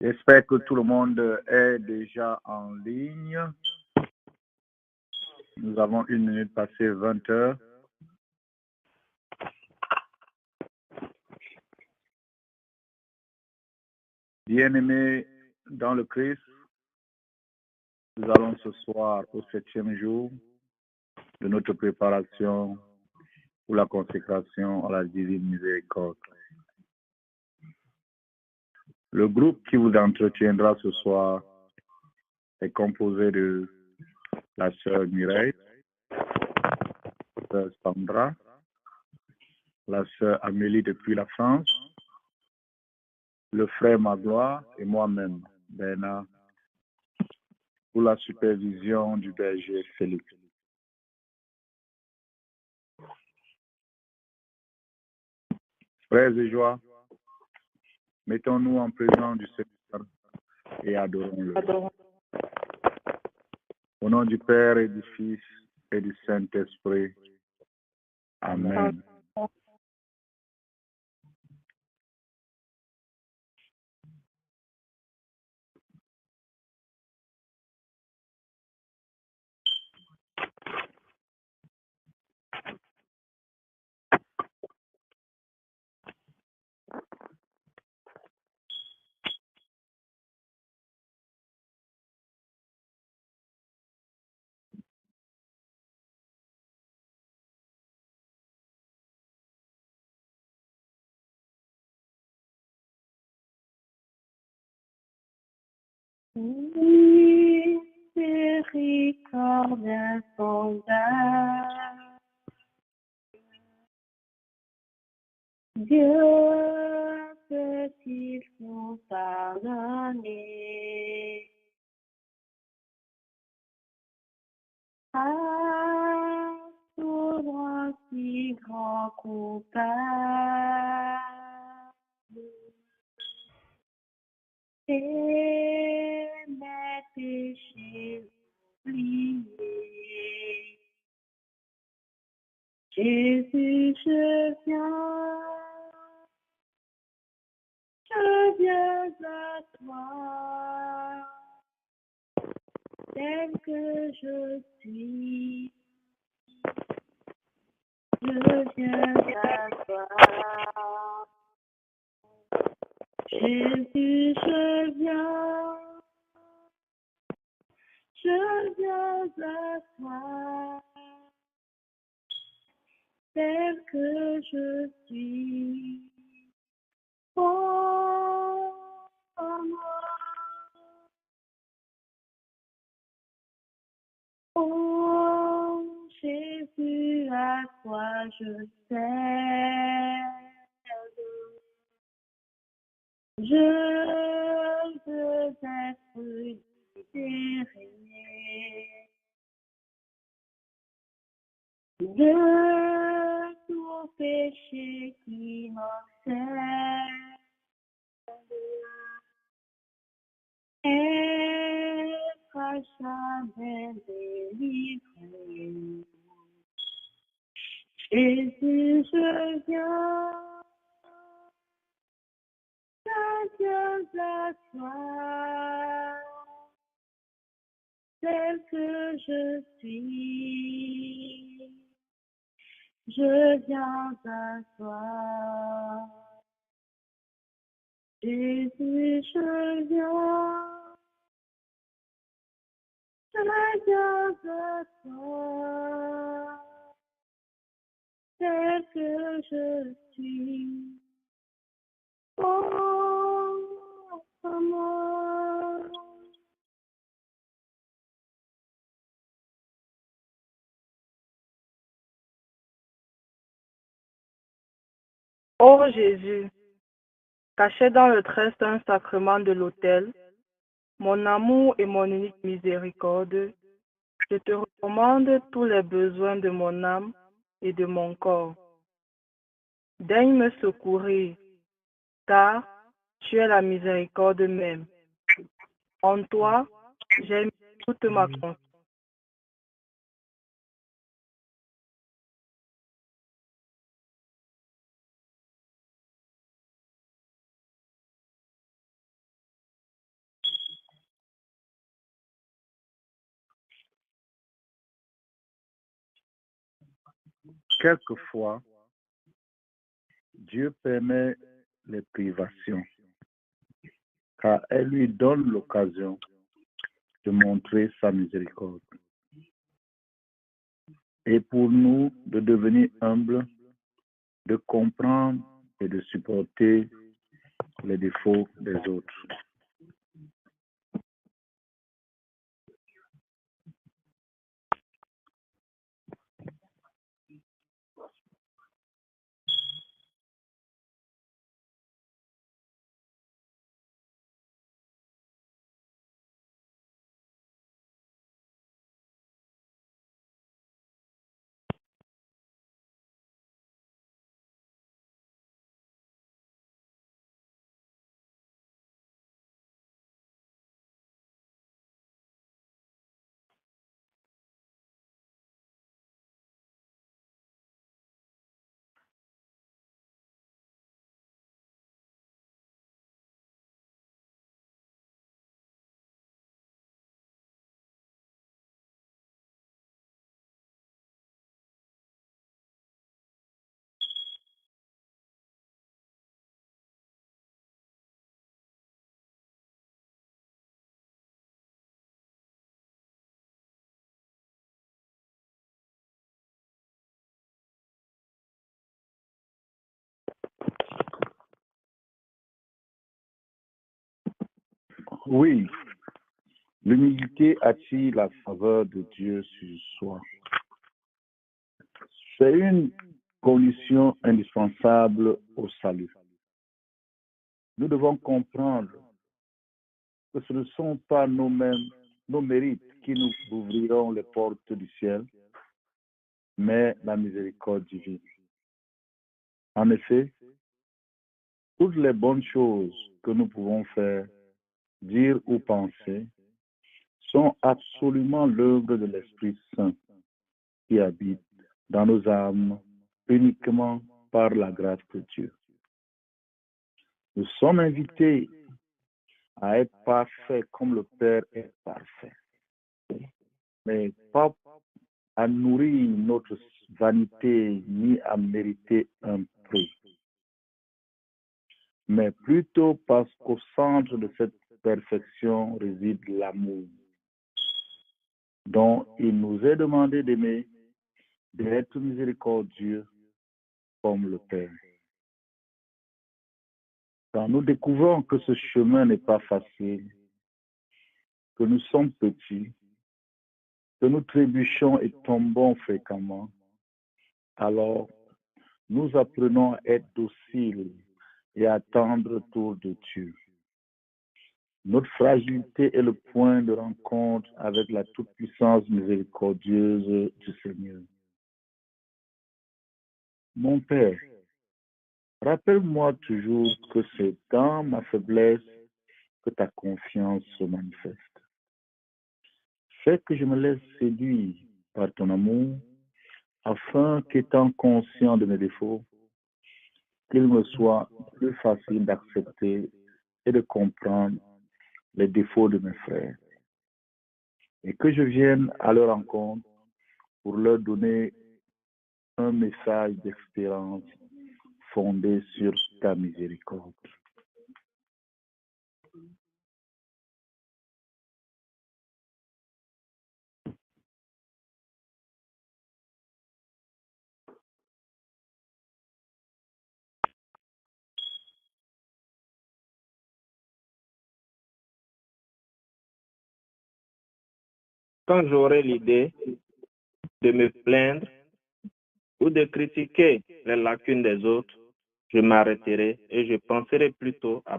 J'espère que tout le monde est déjà en ligne. Nous avons 1 minute passée 20 heures. Bien-aimés dans le Christ, nous allons ce soir au 7e jour de notre préparation pour la consécration à la divine miséricorde. Le groupe qui vous entretiendra ce soir est composé de la sœur Mireille, la sœur Sandra, la sœur Amélie depuis la France, le frère Magloire et moi-même, Bernard, pour la supervision du berger Félix. Frères et joie, mettons-nous en présence du Seigneur et adorons-le. Au nom du Père et du Fils et du Saint-Esprit. Amen. Miséricorde insondable, Dieu peut-il nous pardonner? À souvent si grand coupable, et mes péchés oubliés. Jésus, je viens à toi, tel que je suis, je viens à toi. Jésus, je viens à toi, tel que je suis. Oh, oh, Jésus, à toi je cède. Je veux être libéré de tout péché qui m'obsède. Être à jamais délivré. Jésus, je viens à toi, tel que je suis, je viens à toi. Jésus, je viens à toi, tel que je suis. Oh, amour. Ô Jésus, caché dans le très saint sacrement de l'autel, mon amour et mon unique miséricorde, je te recommande tous les besoins de mon âme et de mon corps. Daigne me secourir, car tu es la miséricorde même. En toi, j'ai mis toute ma confiance. quelquefois, Dieu permet les privations, car elle lui donne l'occasion de montrer sa miséricorde. Et pour nous, de devenir humbles, de comprendre et de supporter les défauts des autres. Oui, l'humilité attire la faveur de Dieu sur soi. C'est une condition indispensable au salut. Nous devons comprendre que ce ne sont pas nos mérites qui nous ouvriront les portes du ciel, mais la miséricorde divine. En effet, toutes les bonnes choses que nous pouvons faire, dire ou penser sont absolument l'œuvre de l'Esprit Saint qui habite dans nos âmes uniquement par la grâce de Dieu. Nous sommes invités à être parfaits comme le Père est parfait, mais pas à nourrir notre vanité ni à mériter un prix, mais plutôt parce qu'au centre de cette perfection réside l'amour, dont il nous est demandé d'aimer, d'être miséricordieux comme le Père. Quand nous découvrons que ce chemin n'est pas facile, que nous sommes petits, que nous trébuchons et tombons fréquemment, alors nous apprenons à être dociles et à attendre autour de Dieu. Notre fragilité est le point de rencontre avec la toute-puissance miséricordieuse du Seigneur. Mon Père, rappelle-moi toujours que c'est dans ma faiblesse que ta confiance se manifeste. Fais que je me laisse séduire par ton amour, afin qu'étant conscient de mes défauts, qu'il me soit plus facile d'accepter et de comprendre les défauts de mes frères, et que je vienne à leur rencontre pour leur donner un message d'espérance fondé sur ta miséricorde. Quand j'aurai l'idée de me plaindre ou de critiquer les lacunes des autres, je m'arrêterai et je penserai plutôt à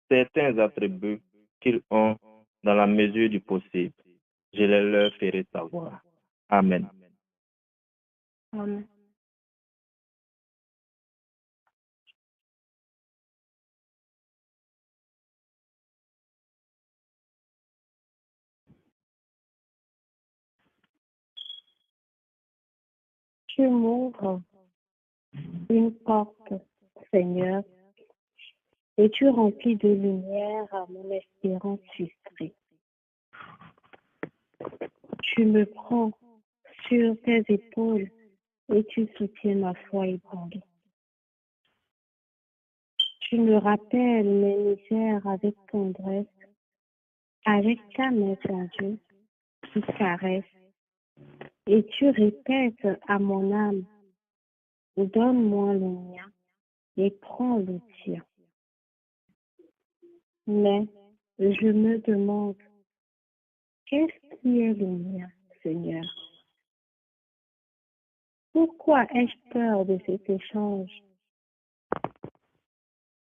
certains attributs qu'ils ont dans la mesure du possible. Je les leur ferai savoir. Amen. Amen. Tu m'ouvres une porte, Seigneur, et tu remplis de lumière à mon espérance frustrée. Tu me prends sur tes épaules et tu soutiens ma foi ébranlée. Tu me rappelles mes misères avec tendresse, avec ta main tendue qui caresse, et tu répètes à mon âme, donne-moi le mien et prends le tien. Mais je me demande, qu'est-ce qui est le mien, Seigneur? Pourquoi ai-je peur de cet échange?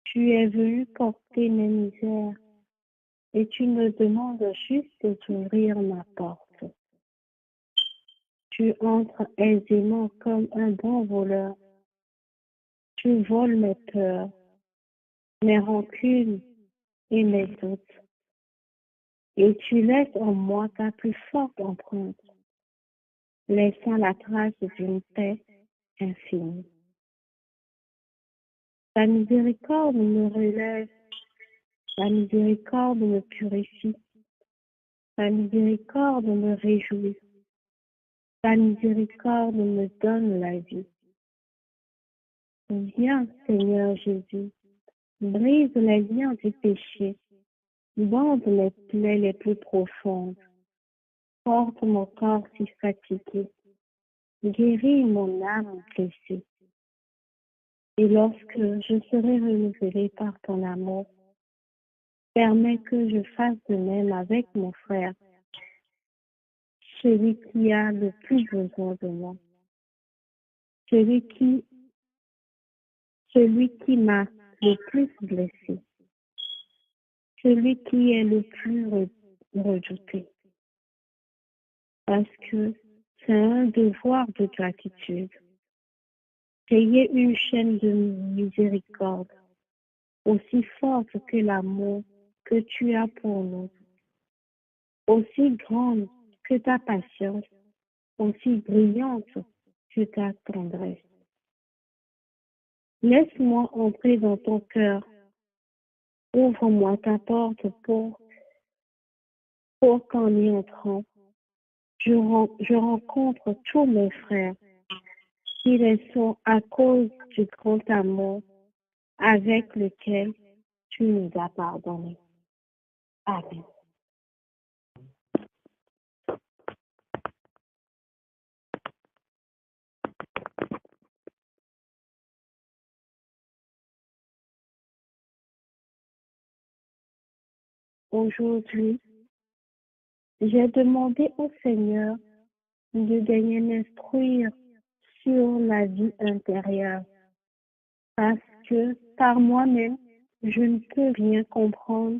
Tu es venu porter mes misères et tu me demandes juste d'ouvrir ma porte. Tu entres aisément comme un bon voleur. Tu voles mes peurs, mes rancunes et mes doutes. Et tu laisses en moi ta plus forte empreinte, laissant la trace d'une paix infinie. Ta miséricorde me relève, ta miséricorde me purifie, ta miséricorde me réjouit, ta miséricorde me donne la vie. Viens, Seigneur Jésus, brise les liens du péché, bande les plaies les plus profondes, porte mon corps si fatigué, guéris mon âme blessée. Et lorsque je serai renouvelée par ton amour, permets que je fasse de même avec mon frère, celui qui a le plus besoin de moi, celui qui m'a le plus blessé, celui qui est le plus redouté. Parce que c'est un devoir de gratitude. Payer une chaîne de miséricorde aussi forte que l'amour que tu as pour nous, aussi grande que ta patience, aussi brillante que ta tendresse. Laisse-moi entrer dans ton cœur. Ouvre-moi ta porte pour qu'en y entrant, je rencontre tous mes frères qui les sont à cause du grand amour avec lequel tu nous as pardonné. Amen. Aujourd'hui, j'ai demandé au Seigneur de daigner m'instruire sur la vie intérieure parce que par moi-même, je ne peux rien comprendre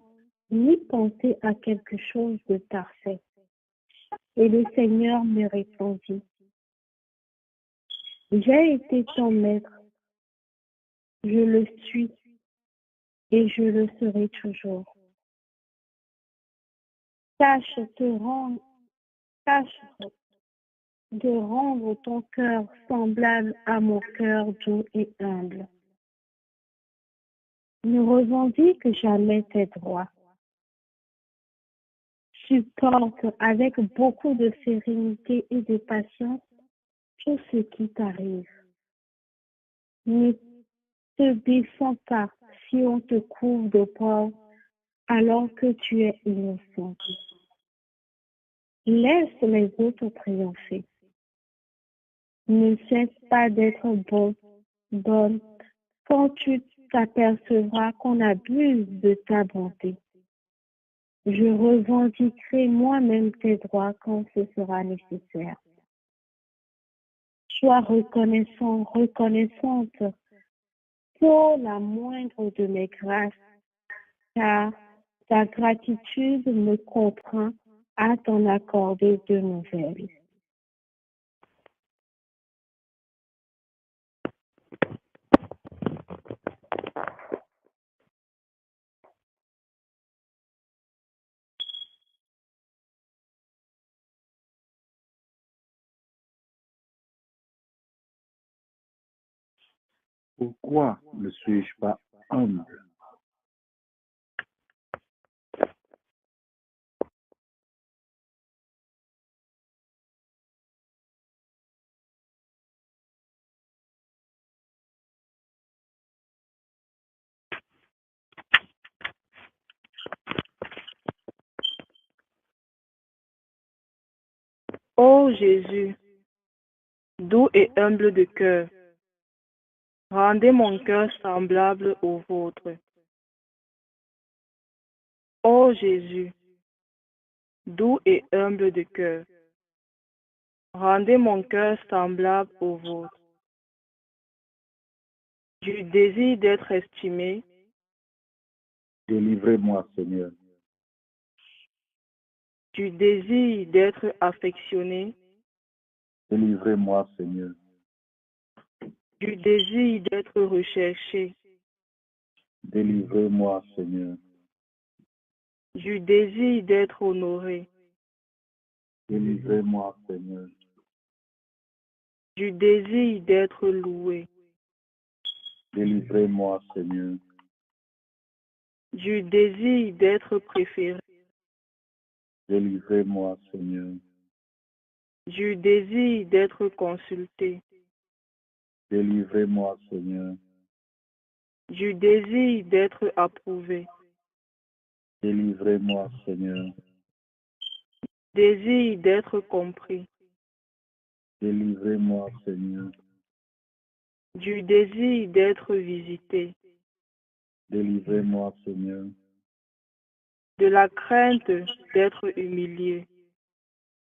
ni penser à quelque chose de parfait. Et le Seigneur me répondit, j'ai été ton maître, je le suis et je le serai toujours. Tâche de rendre ton cœur semblable à mon cœur doux et humble. Ne revendique jamais tes droits. Supporte avec beaucoup de sérénité et de patience tout ce qui t'arrive. Ne te défends pas si on te couvre de pauvre alors que tu es innocent. Laisse les autres triompher. Ne cesse pas d'être bonne, quand tu t'apercevras qu'on abuse de ta bonté. Je revendiquerai moi-même tes droits quand ce sera nécessaire. Sois reconnaissante pour la moindre de mes grâces, car ta gratitude me contraint à t'en accorder de nouvelles. Pourquoi ne suis-je pas humble? Ô Jésus, doux et humble de cœur, rendez mon cœur semblable au vôtre. Ô Jésus, doux et humble de cœur, rendez mon cœur semblable au vôtre. Du désir d'être estimé, Délivrez-moi, Seigneur. du désir d'être affectionné, Délivrez-moi, Seigneur. du désir d'être recherché, Délivrez-moi, Seigneur. du désir d'être honoré, Délivrez-moi, Seigneur. du désir d'être loué, Délivrez-moi, Seigneur. du désir d'être préféré, Délivrez-moi, Seigneur. du désir d'être consulté, Délivrez-moi, Seigneur. du désir d'être approuvé, Délivrez-moi, Seigneur. désir d'être compris, Délivrez-moi, Seigneur. du désir d'être visité, Délivrez-moi, Seigneur. de la crainte d'être humilié,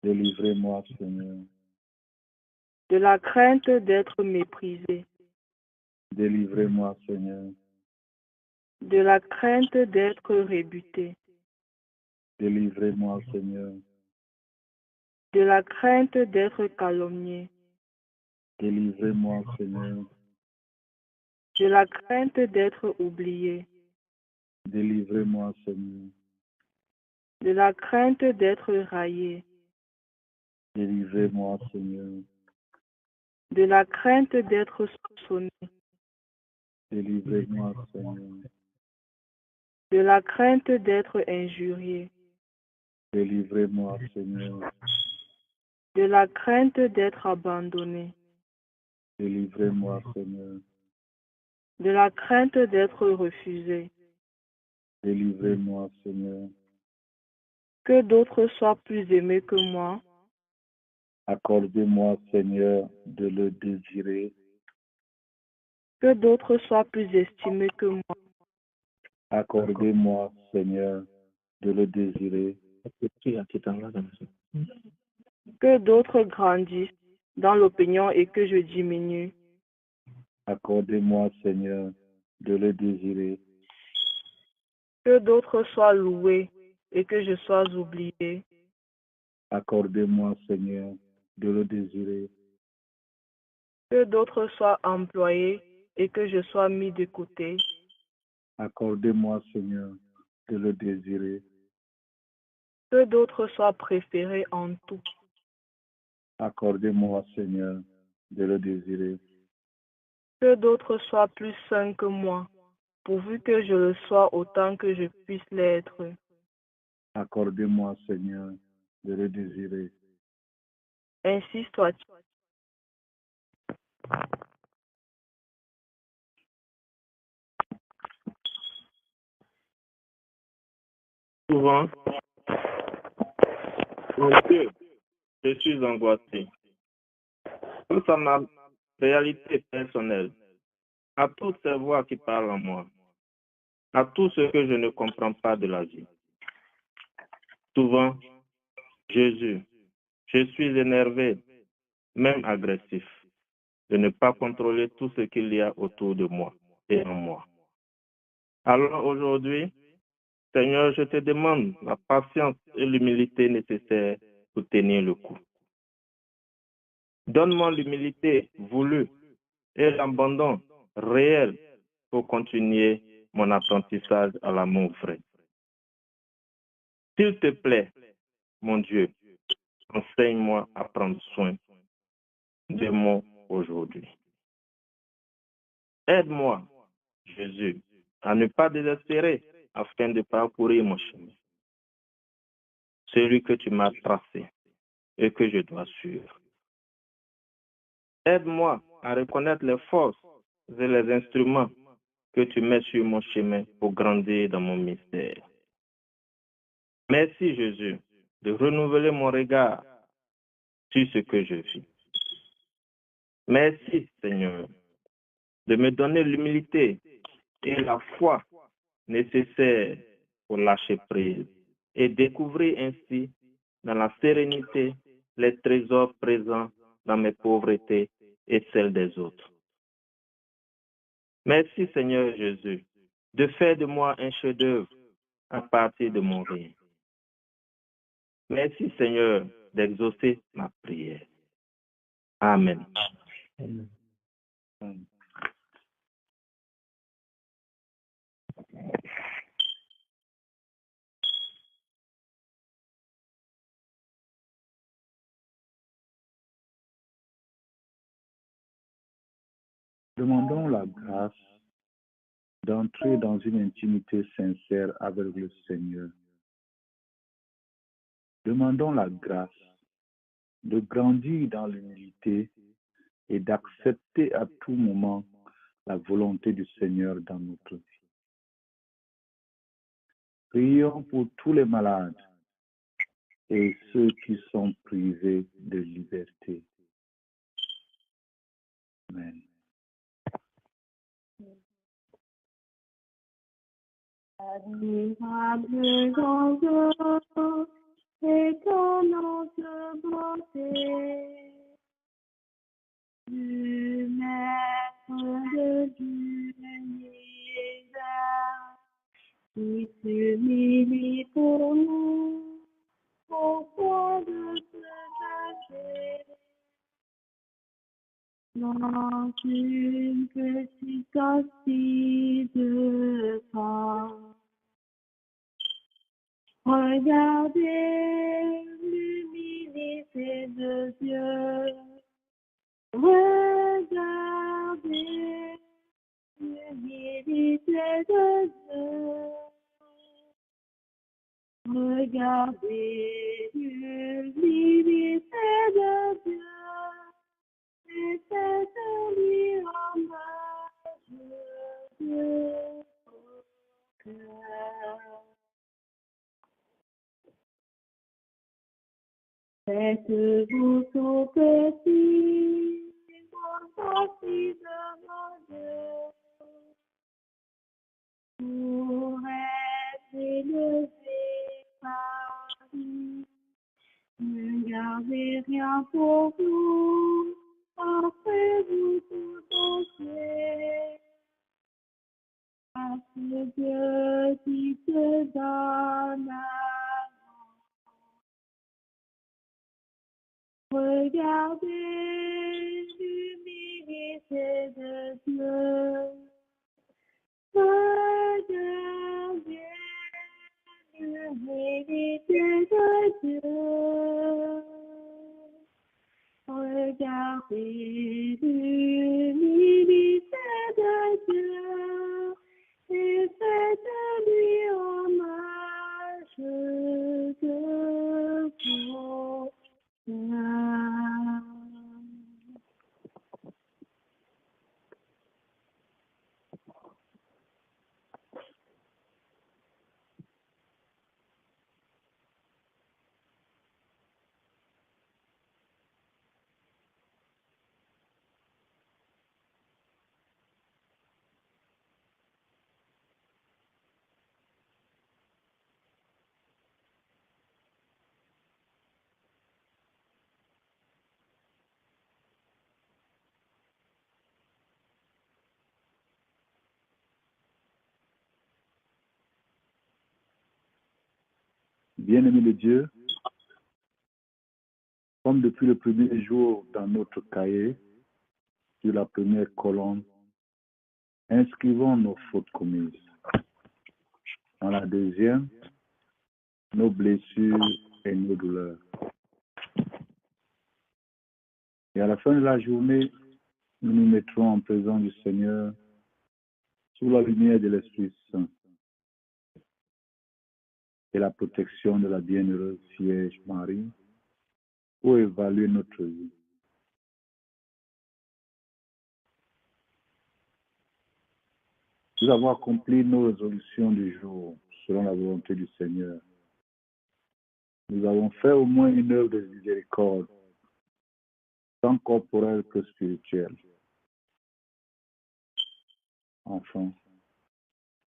Délivrez-moi, Seigneur. de la crainte d'être méprisé, Délivrez-moi, Seigneur. de la crainte d'être rébuté, Délivrez-moi, Seigneur. de la crainte d'être calomnié, Délivrez-moi, Seigneur. de la crainte d'être oublié, Délivrez-moi, Seigneur. de la crainte d'être raillé, Délivrez-moi, Seigneur. de la crainte d'être soupçonné, Délivrez-moi, Seigneur. de la crainte d'être injurié, Délivrez-moi, Seigneur. de la crainte d'être abandonné, Délivrez-moi, Seigneur. de la crainte d'être refusé, Délivrez-moi, Seigneur. que d'autres soient plus aimés que moi, Accordez-moi, Seigneur, de le désirer. que d'autres soient plus estimés que moi, Accordez-moi, Seigneur, de le désirer. que d'autres grandissent dans l'opinion et que je diminue, Accordez-moi, Seigneur, de le désirer. que d'autres soient loués et que je sois oublié, Accordez-moi, Seigneur, de le désirer. que d'autres soient employés et que je sois mis de côté, Accordez-moi, Seigneur, de le désirer. que d'autres soient préférés en tout, Accordez-moi, Seigneur, de le désirer. que d'autres soient plus saints que moi, pourvu que je le sois autant que je puisse l'être. Accordez-moi, Seigneur, de le désirer. Ainsi soit-il. Souvent, mon Dieu, je suis angoissé. Face à ma réalité personnelle, à toutes ces voix qui parlent en moi, à tout ce que je ne comprends pas de la vie. Souvent, Jésus, je suis énervé, même agressif, de ne pas contrôler tout ce qu'il y a autour de moi et en moi. Alors aujourd'hui, Seigneur, je te demande la patience et l'humilité nécessaires pour tenir le coup. Donne-moi l'humilité voulue et l'abandon réel pour continuer mon apprentissage à l'amour vrai. S'il te plaît, mon Dieu, enseigne-moi à prendre soin de moi aujourd'hui. Aide-moi, Jésus, à ne pas désespérer afin de parcourir mon chemin, celui que tu m'as tracé et que je dois suivre. Aide-moi à reconnaître les forces et les instruments que tu mets sur mon chemin pour grandir dans mon mystère. Merci, Jésus, de renouveler mon regard sur ce que je vis. Merci, Seigneur, de me donner l'humilité et la foi nécessaires pour lâcher prise et découvrir ainsi dans la sérénité les trésors présents dans mes pauvretés et celles des autres. Merci, Seigneur Jésus, de faire de moi un chef-d'œuvre à partir de mon rien. Merci, Seigneur, d'exaucer ma prière. Amen. Demandons la grâce d'entrer dans une intimité sincère avec le Seigneur. Demandons la grâce de grandir dans l'humilité et d'accepter à tout moment la volonté du Seigneur dans notre vie. Prions pour tous les malades et ceux qui sont privés de liberté. Amen. Admirable grandeur, étonnante bonté du Maître de l'univers, qui s'humilie pour nous au point de se cacher dans une petite hostie de pain. Regardez l'humilité de Dieu. Regardez l'humilité de Dieu. Regardez l'humilité de Dieu. Et faites-lui hommage de cœur. Faites-vous tout petit, aussi devant Dieu, pour être élevé par lui. Ne gardez rien pour vous, offrez-vous tout entier à ce Dieu qui se donne à regardez l'humilité de Dieu. Regardez l'humilité de Dieu. Regardez l'humilité de Dieu. Et faites-lui hommage de vos Bien-aimé de Dieu, comme depuis le premier jour dans notre cahier, sur la première colonne, inscrivons nos fautes commises. Dans la deuxième, nos blessures et nos douleurs. Et à la fin de la journée, nous nous mettrons en présence du Seigneur sous la lumière de l'Esprit Saint et la protection de la bienheureuse Vierge Marie pour évaluer notre vie. Nous avons accompli nos résolutions du jour selon la volonté du Seigneur. Nous avons fait au moins une œuvre de miséricorde tant corporelle que spirituelle. Enfin,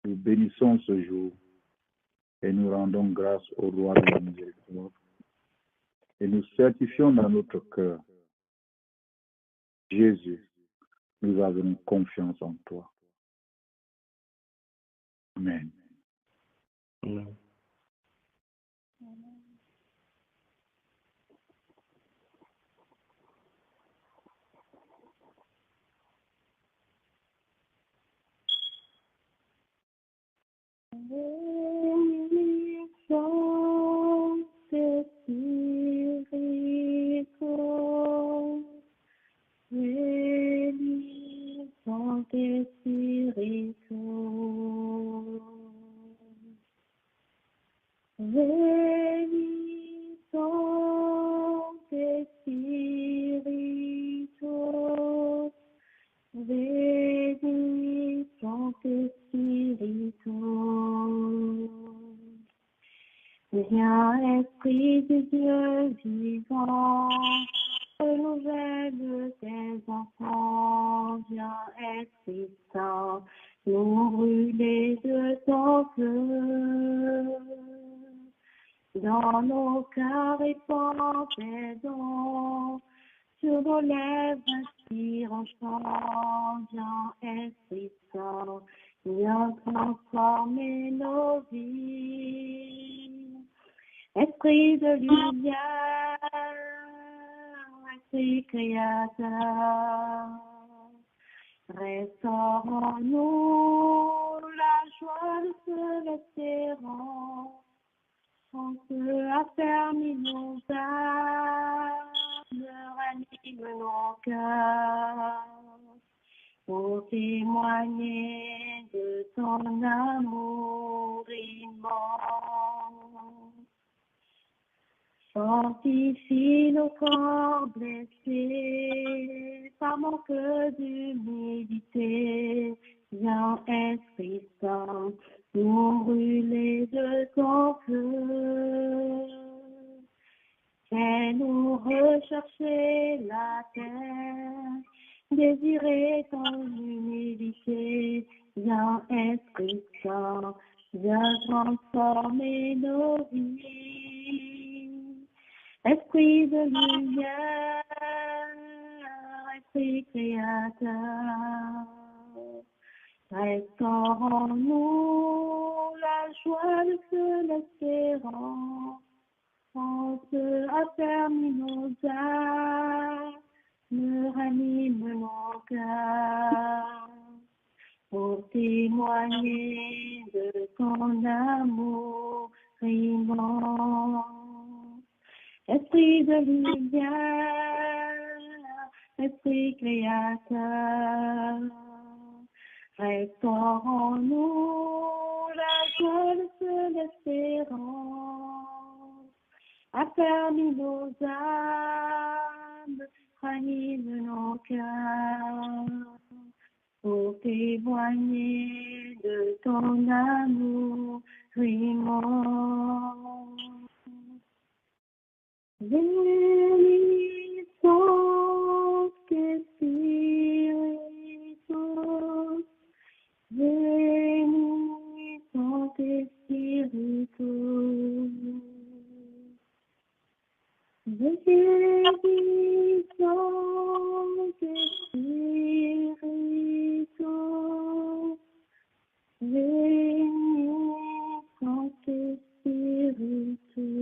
nous bénissons ce jour et nous rendons grâce au roi de la miséricorde. Et nous certifions dans notre cœur, Jésus, nous avons confiance en toi. Amen. Amen. Viens, Esprit de Dieu vivant, renouvelle tes enfants. Viens, Esprit Saint, nous brûler de ton feu. Dans nos cœurs répand tes dons, sur nos lèvres inspire en chant. Viens, Esprit Saint, viens transformer nos vies. Esprit de lumière, Esprit créateur, restaure en nous la joie de ce l'espérance. On se affermit nos âmes, ranime nos cœurs, pour témoigner de ton amour immense. Fortifie nos corps blessés par manque d'humilité. Viens, Esprit Saint, nous brûler de ton feu. Fais-nous rechercher la terre, désirer ton humilité. Viens, Esprit Saint, viens transformer nos vies. Esprit de lumière, Esprit créateur, restaure en nous la joie de l'espérance. On se affermit nos âmes, ranime nos cœurs, pour témoigner de ton amour immense. Esprit de lumière, Esprit créateur, restaure en nous la joie de l'espérance. Affermis nos âmes, ranime nos cœurs, pour témoigner de ton amour immense. Veni Sancte Spiritus, Veni Sancte Spiritus, Veni Sancte Spiritus, Veni Sancte Spiritus.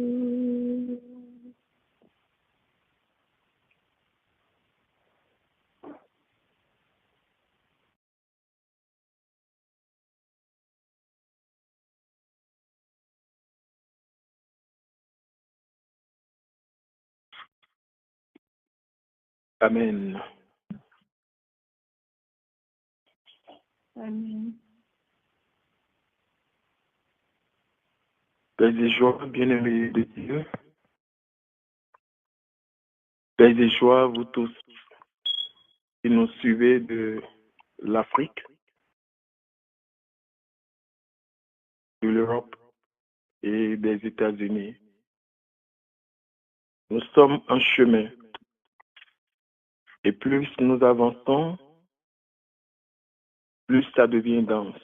Amen. Amen. Paix et joie, bien-aimés de Dieu. Paix et joie, vous tous qui nous suivez de l'Afrique, de l'Europe et des États-Unis. Nous sommes en chemin Et plus nous avançons, plus ça devient dense.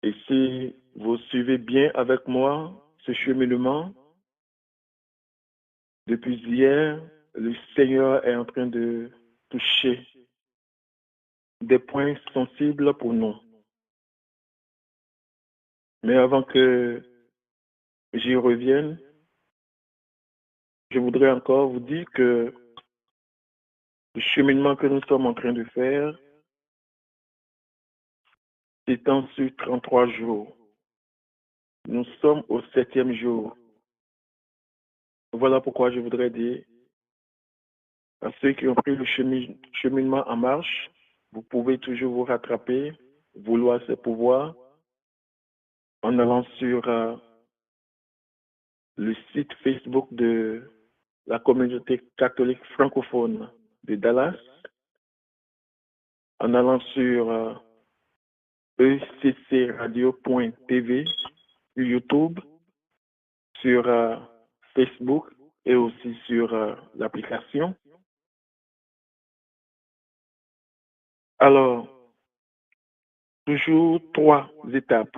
Et si vous suivez bien avec moi ce cheminement, depuis hier, le Seigneur est en train de toucher des points sensibles pour nous. Mais avant que j'y revienne, je voudrais encore vous dire que le cheminement que nous sommes en train de faire s'étend sur 33 jours. Nous sommes au 7e jour. Voilà pourquoi je voudrais dire à ceux qui ont pris le cheminement en marche, vous pouvez toujours vous rattraper, vouloir ce pouvoir, en allant sur le site Facebook de la communauté catholique francophone de Dallas, en allant sur eccradio.tv, sur YouTube, sur Facebook et aussi sur l'application. Alors, toujours 3 étapes,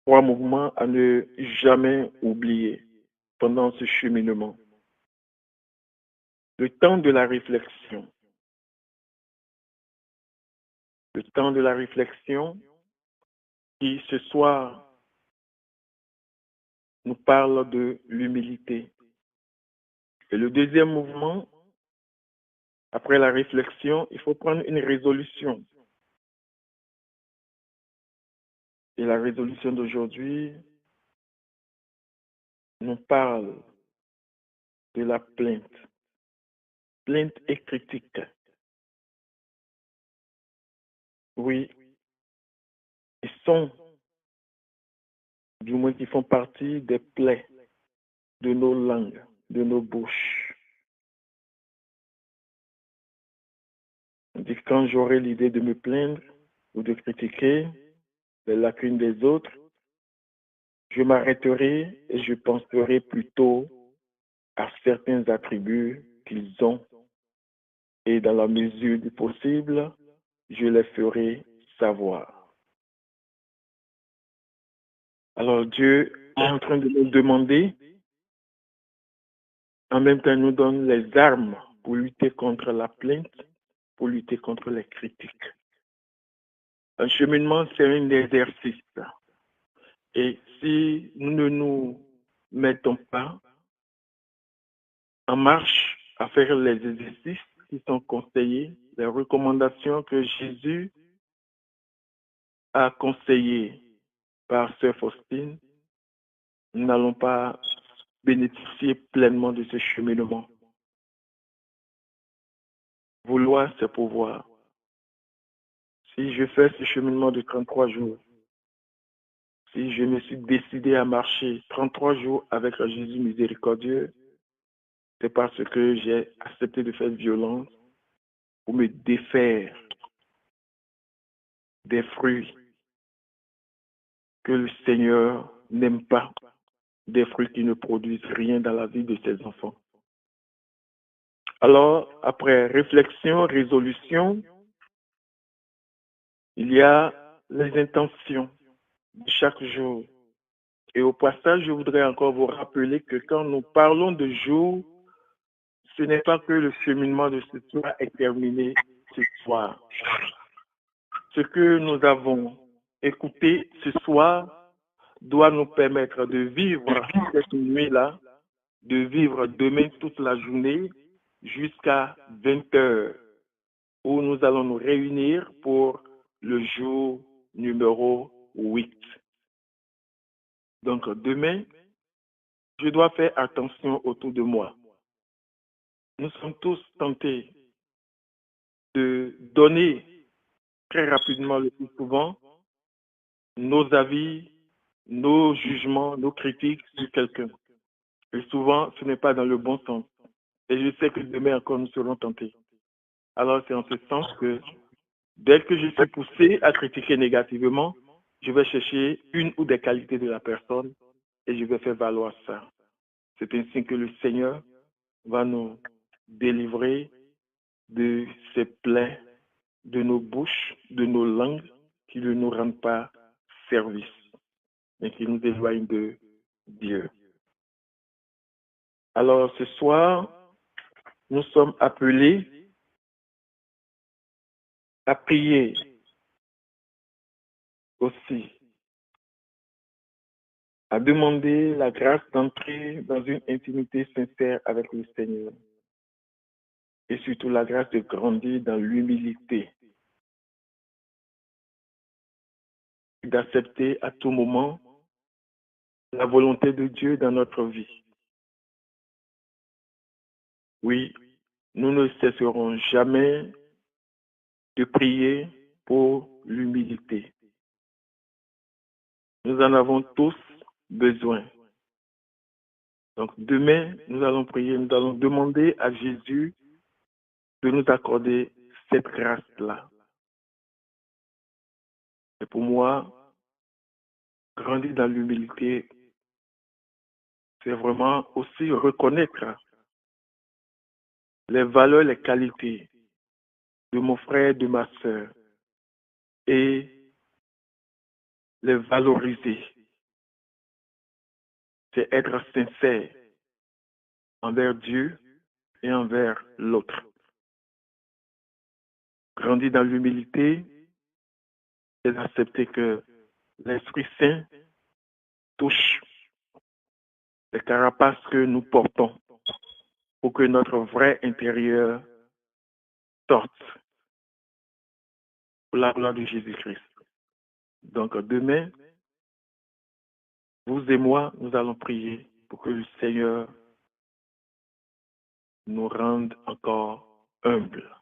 3 mouvements à ne jamais oublier pendant ce cheminement. Le temps de la réflexion. Le temps de la réflexion qui ce soir nous parle de l'humilité. Et le deuxième mouvement, après la réflexion, il faut prendre une résolution. Et la résolution d'aujourd'hui nous parle de la plainte. Plainte et critique. Oui, ils sont, du moins qui font partie des plaies de nos langues, de nos bouches. On dit quand j'aurai l'idée de me plaindre ou de critiquer les lacunes des autres, je m'arrêterai et je penserai plutôt à certains attributs qu'ils ont et dans la mesure du possible, je les ferai savoir. Alors Dieu est en train de nous demander, en même temps il nous donne les armes pour lutter contre la plainte, pour lutter contre les critiques. Un cheminement, c'est un exercice. Et si nous ne nous mettons pas en marche à faire les exercices qui sont conseillés, les recommandations que Jésus a conseillées par Sœur Faustine, nous n'allons pas bénéficier pleinement de ce cheminement. Vouloir, c'est pouvoir. Si je fais ce cheminement de 33 jours, si je me suis décidé à marcher 33 jours avec un Jésus miséricordieux, c'est parce que j'ai accepté de faire violence pour me défaire des fruits que le Seigneur n'aime pas, des fruits qui ne produisent rien dans la vie de ses enfants. Alors, après réflexion, résolution, il y a les intentions de chaque jour. Et au passage, je voudrais encore vous rappeler que quand nous parlons de jour, ce n'est pas que le cheminement de ce soir est terminé ce soir. Ce que nous avons écouté ce soir doit nous permettre de vivre cette nuit-là, de vivre demain toute la journée jusqu'à 20 heures, où nous allons nous réunir pour le jour numéro 8. Donc demain, je dois faire attention autour de moi. Nous sommes tous tentés de donner très rapidement, le plus souvent, nos avis, nos jugements, nos critiques sur quelqu'un. Et souvent, ce n'est pas dans le bon sens. Et je sais que demain encore, nous serons tentés. Alors, c'est en ce sens que dès que je suis poussé à critiquer négativement, je vais chercher une ou des qualités de la personne et je vais faire valoir ça. C'est ainsi que le Seigneur va nous délivrer de ces plaies de nos bouches, de nos langues qui ne nous rendent pas service, mais qui nous éloignent de Dieu. Alors ce soir, nous sommes appelés à prier aussi, à demander la grâce d'entrer dans une intimité sincère avec le Seigneur et surtout la grâce de grandir dans l'humilité, d'accepter à tout moment la volonté de Dieu dans notre vie. Oui, nous ne cesserons jamais de prier pour l'humilité. Nous en avons tous besoin. Donc demain, nous allons prier, nous allons demander à Jésus de nous accorder cette grâce-là. Et pour moi, grandir dans l'humilité, c'est vraiment aussi reconnaître les valeurs, les qualités de mon frère, de ma sœur, et les valoriser. C'est être sincère envers Dieu et envers l'autre. Grandir dans l'humilité, c'est d'accepter que l'Esprit Saint touche les carapaces que nous portons pour que notre vrai intérieur sorte pour la gloire de Jésus-Christ. Donc demain, vous et moi, nous allons prier pour que le Seigneur nous rende encore humbles.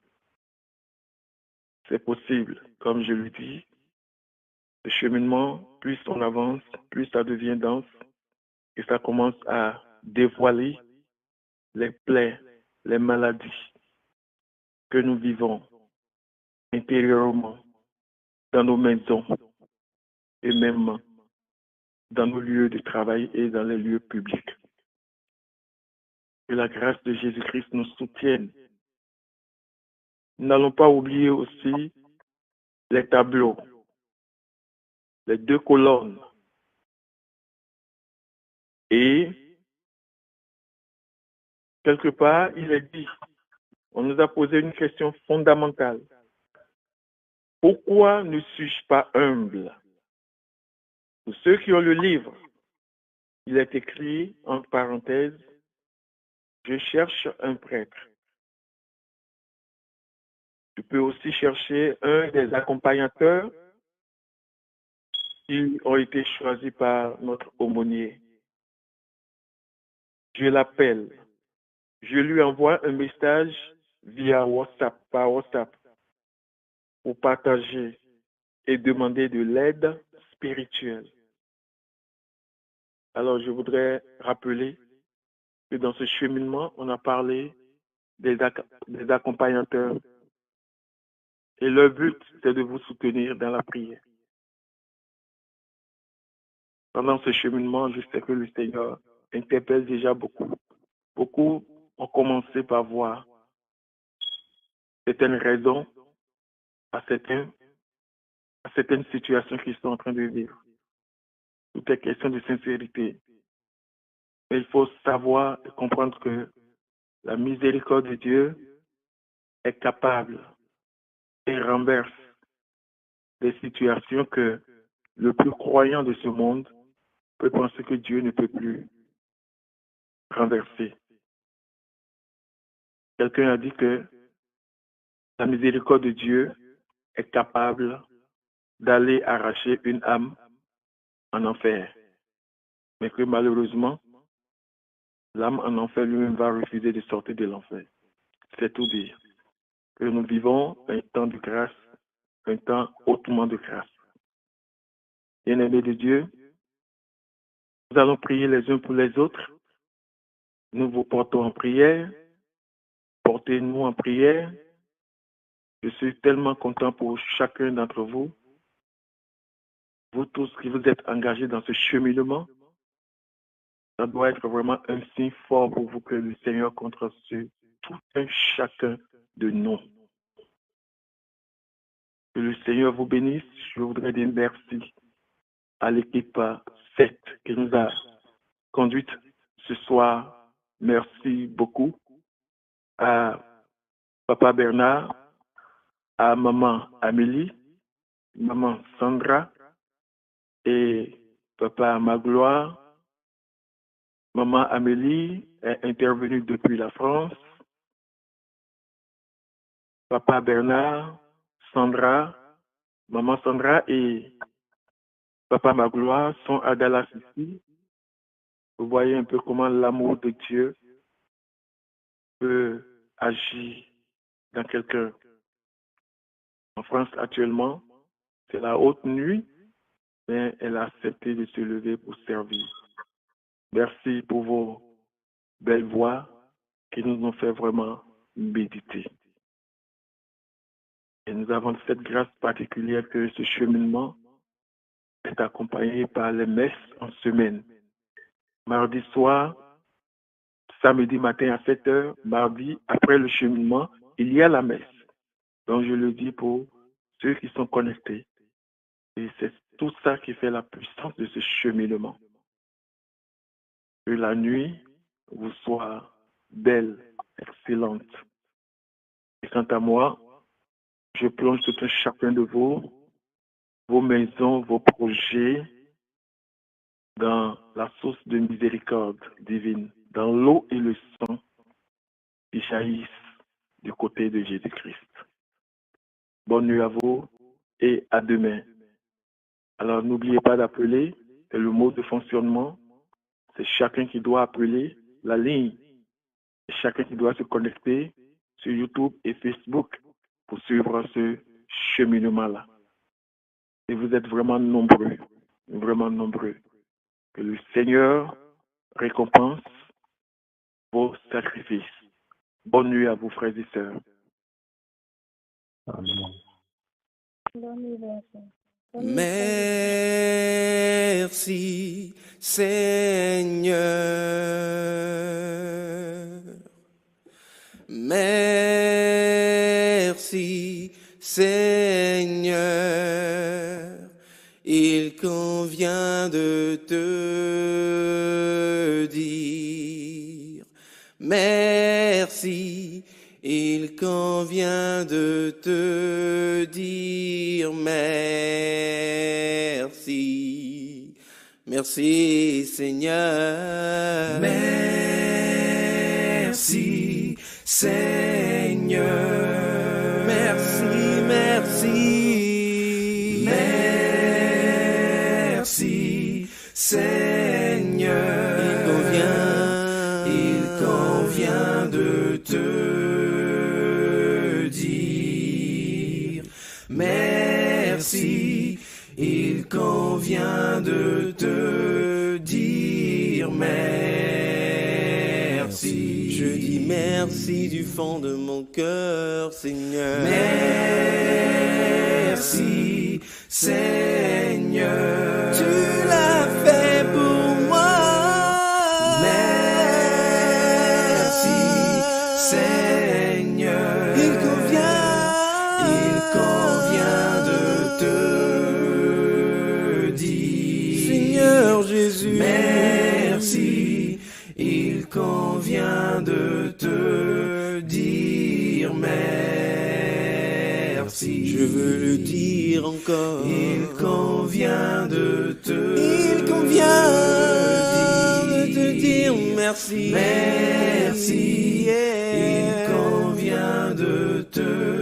C'est possible, comme je le dis, le cheminement, plus on avance, plus ça devient dense et ça commence à dévoiler les plaies, les maladies que nous vivons intérieurement dans nos maisons et même dans nos lieux de travail et dans les lieux publics. Que la grâce de Jésus-Christ nous soutienne. Nous n'allons pas oublier aussi les tableaux, les 2 colonnes. Et quelque part, il est dit, on nous a posé une question fondamentale. Pourquoi ne suis-je pas humble? Pour ceux qui ont le livre, il est écrit, entre parenthèses, je cherche un prêtre. Tu peux aussi chercher un des accompagnateurs qui ont été choisis par notre aumônier. Je l'appelle. Je lui envoie un message via WhatsApp, par WhatsApp, pour partager et demander de l'aide spirituelle. Alors, je voudrais rappeler que dans ce cheminement, on a parlé des accompagnateurs. Et leur but, c'est de vous soutenir dans la prière. Pendant ce cheminement, je sais que le Seigneur interpelle déjà beaucoup. Beaucoup ont commencé par voir certaines raisons à certaines situations qu'ils sont en train de vivre. Tout est question de sincérité. Mais il faut savoir et comprendre que la miséricorde de Dieu est capable et renverse des situations que le plus croyant de ce monde peut penser que Dieu ne peut plus renverser. Quelqu'un a dit que la miséricorde de Dieu est capable d'aller arracher une âme en enfer. Mais que malheureusement, l'âme en enfer lui-même va refuser de sortir de l'enfer. C'est tout dire. Que nous vivons un temps de grâce, un temps hautement de grâce. Bien-aimés de Dieu, nous allons prier les uns pour les autres. Nous vous portons en prière. Portez-nous en prière. Je suis tellement content pour chacun d'entre vous. Vous tous qui vous êtes engagés dans ce cheminement, ça doit être vraiment un signe fort pour vous que le Seigneur compte sur tout un chacun de nous. Que le Seigneur vous bénisse. Je voudrais dire merci à l'équipe 7 qui nous a conduite ce soir. Merci beaucoup à Papa Bernard, à Maman Amélie, Maman Sandra et Papa Magloire. Maman Amélie est intervenue depuis la France. Papa Bernard, Sandra, Maman Sandra et Papa Magloire sont à Dallas ici. Vous voyez un peu comment l'amour de Dieu peut agir dans quelqu'un. En France actuellement, c'est la haute nuit, mais elle a accepté de se lever pour servir. Merci pour vos belles voix qui nous ont fait vraiment méditer. Et nous avons cette grâce particulière que ce cheminement est accompagné par les messes en semaine. Mardi soir, samedi matin à 7h, mardi, après le cheminement, il y a la messe. Donc je le dis pour ceux qui sont connectés. Et c'est tout ça qui fait la puissance de ce cheminement. Que la nuit vous soit belle, excellente. Et quant à moi, je plonge tout un chacun de vous, vos maisons, vos projets, dans la source de miséricorde divine, dans l'eau et le sang qui jaillissent du côté de Jésus-Christ. Bonne nuit à vous et à demain. Alors n'oubliez pas d'appeler, c'est le mode de fonctionnement. C'est chacun qui doit appeler la ligne. C'est chacun qui doit se connecter sur YouTube et Facebook pour suivre ce cheminement-là. Et vous êtes vraiment nombreux, vraiment nombreux. Que le Seigneur récompense vos sacrifices. Bonne nuit à vous, frères et sœurs. Amen. Merci, Seigneur. Merci, Seigneur. Il convient de te dire merci. Il convient de te dire merci. Merci, Seigneur. Merci, Seigneur. Merci, merci. Merci, Seigneur. Il convient de te dire merci. Il convient de te dire merci. Je dis merci du fond de mon cœur, Seigneur. Merci, Seigneur. Tu l'as fait pour moi. Merci, Seigneur. Il convient de te dire, Seigneur Jésus, merci. Il convient de te dire merci. Je veux le dire encore. Il convient de te dire merci. Merci. Il convient de te